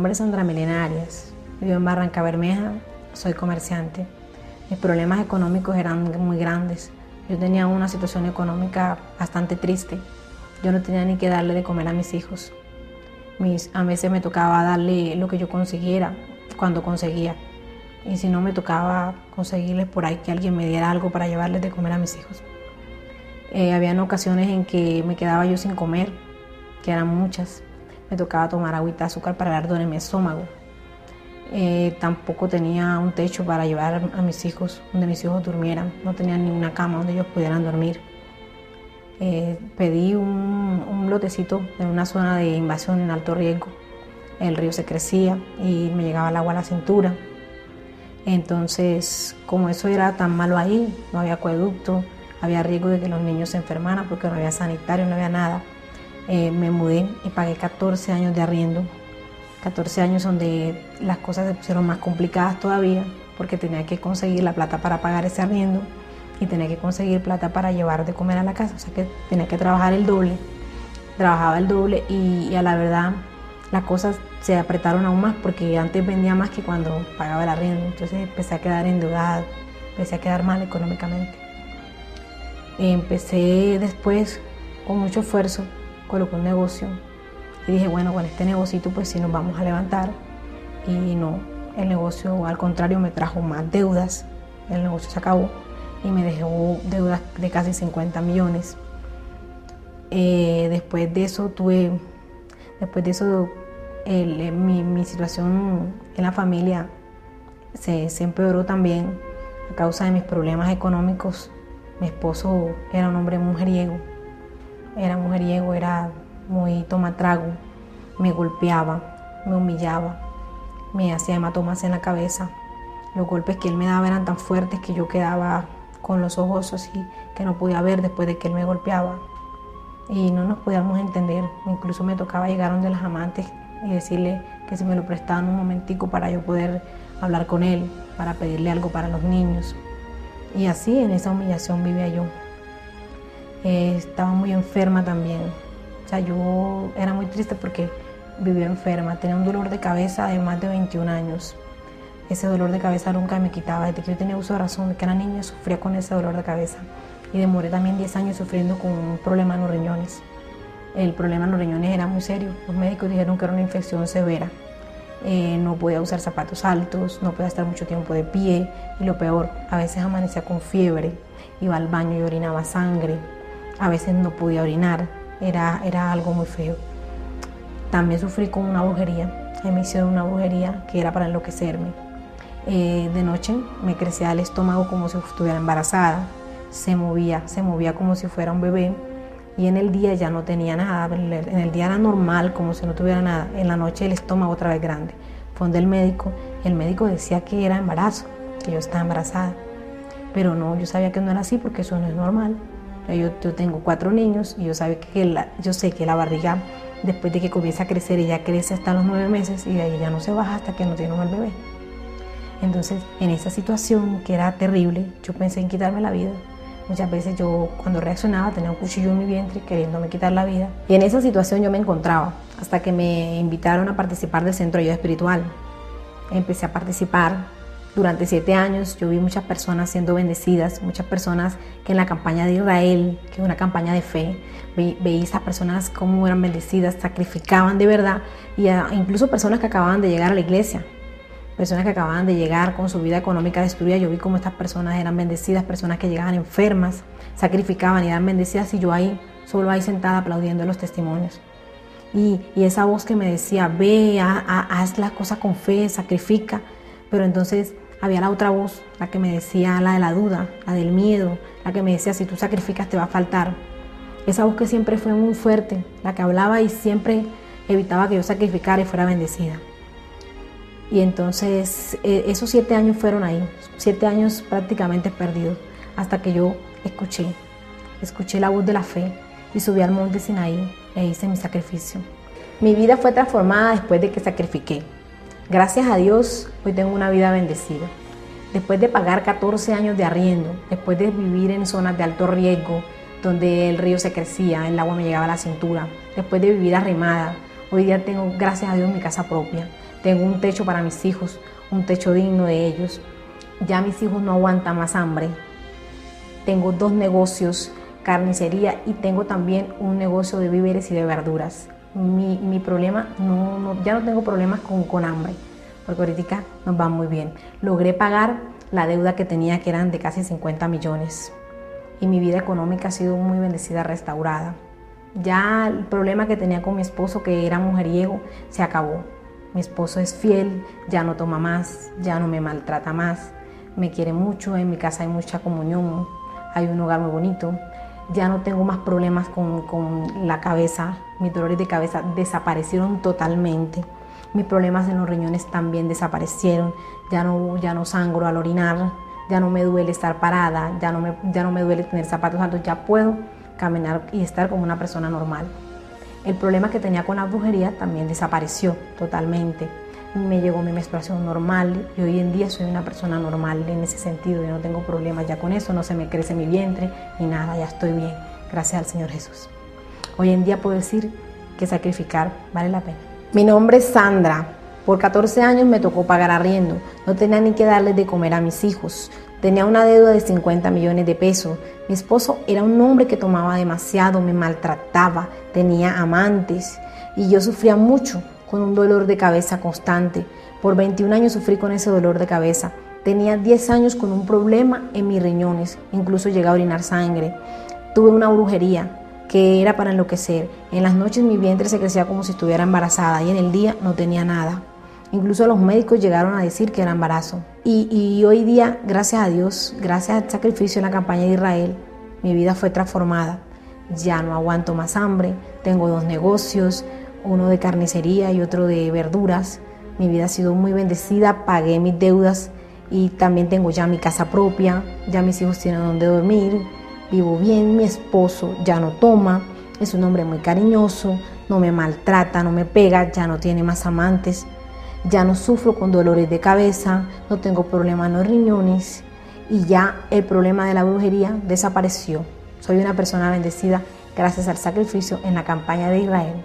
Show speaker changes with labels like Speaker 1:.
Speaker 1: nombre es Sandra Milena Arias, vivo en Barrancabermeja, soy comerciante. Mis problemas económicos eran muy grandes. Yo tenía una situación económica bastante triste. Yo no tenía ni que darle de comer a mis hijos. A veces me tocaba darle lo que yo consiguiera, cuando conseguía. Y si no, me tocaba conseguirles por ahí que alguien me diera algo para llevarles de comer a mis hijos. Habían ocasiones en que me quedaba yo sin comer, que eran muchas. Me tocaba tomar agüita de azúcar para el ardor en mi estómago. Tampoco tenía un techo para llevar a mis hijos, donde mis hijos durmieran. No tenía ni una cama donde ellos pudieran dormir. Pedí un lotecito en una zona de invasión en alto riesgo. El río se crecía y me llegaba el agua a la cintura. Entonces, como eso era tan malo ahí, no había acueducto, había riesgo de que los niños se enfermaran porque no había sanitario, no había nada. Me mudé y pagué 14 años de arriendo. 14 años donde las cosas se pusieron más complicadas todavía porque tenía que conseguir la plata para pagar ese arriendo y tenía que conseguir plata para llevar de comer a la casa. O sea que tenía que trabajar el doble. Trabajaba el doble y a la verdad las cosas se apretaron aún más porque antes vendía más que cuando pagaba el arriendo. Entonces empecé a quedar endeudada, empecé a quedar mal económicamente. Empecé después con mucho esfuerzo, coloqué un negocio y dije, bueno, con este negocito pues sí nos vamos a levantar. Y no, el negocio al contrario me trajo más deudas, el negocio se acabó y me dejó deudas de casi 50 millones. Después de eso mi situación en la familia se empeoró también a causa de mis problemas económicos. Mi esposo era un hombre mujeriego, era muy tomatrago, me golpeaba, me humillaba, me hacía hematomas en la cabeza. Los golpes que él me daba eran tan fuertes que yo quedaba con los ojos así, que no podía ver después de que él me golpeaba. Y no nos podíamos entender, incluso me tocaba llegar donde las amantes y decirle que si me lo prestaban un momentico para yo poder hablar con él, para pedirle algo para los niños. Y así en esa humillación vivía yo. Estaba muy enferma también. O sea, yo era muy triste porque vivía enferma. Tenía un dolor de cabeza de más de 21 años. Ese dolor de cabeza nunca me quitaba. Desde que yo tenía uso de razón, de que era niña, sufría con ese dolor de cabeza. Y demoré también 10 años sufriendo con un problema en los riñones. El problema en los riñones era muy serio. Los médicos dijeron que era una infección severa. No podía usar zapatos altos, no podía estar mucho tiempo de pie y lo peor, a veces amanecía con fiebre, iba al baño y orinaba sangre, a veces no podía orinar, era algo muy feo. También sufrí con una brujería, me hicieron una brujería que era para enloquecerme. De noche me crecía el estómago como si estuviera embarazada, se movía como si fuera un bebé. Y en el día ya no tenía nada, en el día era normal, como si no tuviera nada. En la noche el estómago otra vez grande. Fue donde el médico decía que era embarazo, que yo estaba embarazada. Pero no, yo sabía que no era así porque eso no es normal. Yo tengo 4 niños y yo sé que la barriga, después de que comienza a crecer, ella crece hasta los 9 meses y de ahí ya no se baja hasta que no tiene el bebé. Entonces, en esa situación que era terrible, yo pensé en quitarme la vida. Muchas veces yo cuando reaccionaba tenía un cuchillo en mi vientre queriéndome quitar la vida. Y en esa situación yo me encontraba hasta que me invitaron a participar del Centro de Ayuda Espiritual. Empecé a participar durante 7 años. Yo vi muchas personas siendo bendecidas, muchas personas que en la campaña de Israel, que es una campaña de fe, veí esas personas cómo eran bendecidas, sacrificaban de verdad, y incluso personas que acababan de llegar a la iglesia. Personas que acababan de llegar con su vida económica destruida. Yo vi cómo estas personas eran bendecidas, personas que llegaban enfermas, sacrificaban y eran bendecidas y yo solo ahí sentada aplaudiendo los testimonios. Y esa voz que me decía, ve, haz las cosas con fe, sacrifica. Pero entonces había la otra voz, la que me decía, la de la duda, la del miedo, la que me decía, si tú sacrificas te va a faltar. Esa voz que siempre fue muy fuerte, la que hablaba y siempre evitaba que yo sacrificara y fuera bendecida. Y entonces esos 7 años fueron ahí, 7 años prácticamente perdidos, hasta que yo escuché la voz de la fe y subí al monte Sinaí e hice mi sacrificio. Mi vida fue transformada después de que sacrifiqué. Gracias a Dios, hoy tengo una vida bendecida. Después de pagar 14 años de arriendo, después de vivir en zonas de alto riesgo, donde el río se crecía, el agua me llegaba a la cintura, después de vivir arrimada, hoy día tengo, gracias a Dios, mi casa propia. tengo un techo para mis hijos, un techo digno de ellos. Ya mis hijos no aguantan más hambre. Tengo 2 negocios, carnicería, y tengo también un negocio de víveres y de verduras. Mi problema, ya no tengo problemas con hambre, porque ahorita nos va muy bien. Logré pagar la deuda que tenía, que eran de casi 50 millones. Y mi vida económica ha sido muy bendecida, restaurada. Ya el problema que tenía con mi esposo, que era mujeriego, se acabó. Mi esposo es fiel, ya no toma más, ya no me maltrata más, me quiere mucho, en mi casa hay mucha comunión, hay un hogar muy bonito. Ya no tengo más problemas con la cabeza, mis dolores de cabeza desaparecieron totalmente. Mis problemas en los riñones también desaparecieron, ya no sangro al orinar, ya no me duele estar parada, ya no me duele tener zapatos altos, ya puedo caminar y estar como una persona normal. El problema que tenía con la brujería también desapareció totalmente. Me llegó mi menstruación normal y hoy en día soy una persona normal en ese sentido. Yo no tengo problemas ya con eso, no se me crece mi vientre ni nada, ya estoy bien, gracias al Señor Jesús. Hoy en día puedo decir que sacrificar vale la pena. Mi nombre es Sandra. Por 14 años me tocó pagar arriendo, no tenía ni que darles de comer a mis hijos. Tenía una deuda de 50 millones de pesos. Mi esposo era un hombre que tomaba demasiado, me maltrataba, tenía amantes y yo sufría mucho con un dolor de cabeza constante. Por 21 años sufrí con ese dolor de cabeza. Tenía 10 años con un problema en mis riñones, incluso llegué a orinar sangre. Tuve una brujería que era para enloquecer. En las noches mi vientre se crecía como si estuviera embarazada y en el día no tenía nada. Incluso los médicos llegaron a decir que era embarazo. Y hoy día, gracias a Dios, gracias al sacrificio en la campaña de Israel, mi vida fue transformada. Ya no aguanto más hambre, tengo 2 negocios, uno de carnicería y otro de verduras. Mi vida ha sido muy bendecida, pagué mis deudas y también tengo ya mi casa propia, ya mis hijos tienen donde dormir, vivo bien, mi esposo ya no toma, es un hombre muy cariñoso, no me maltrata, no me pega, ya no tiene más amantes. Ya no sufro con dolores de cabeza, no tengo problemas en los riñones y ya el problema de la brujería desapareció. Soy una persona bendecida gracias al sacrificio en la campaña de Israel.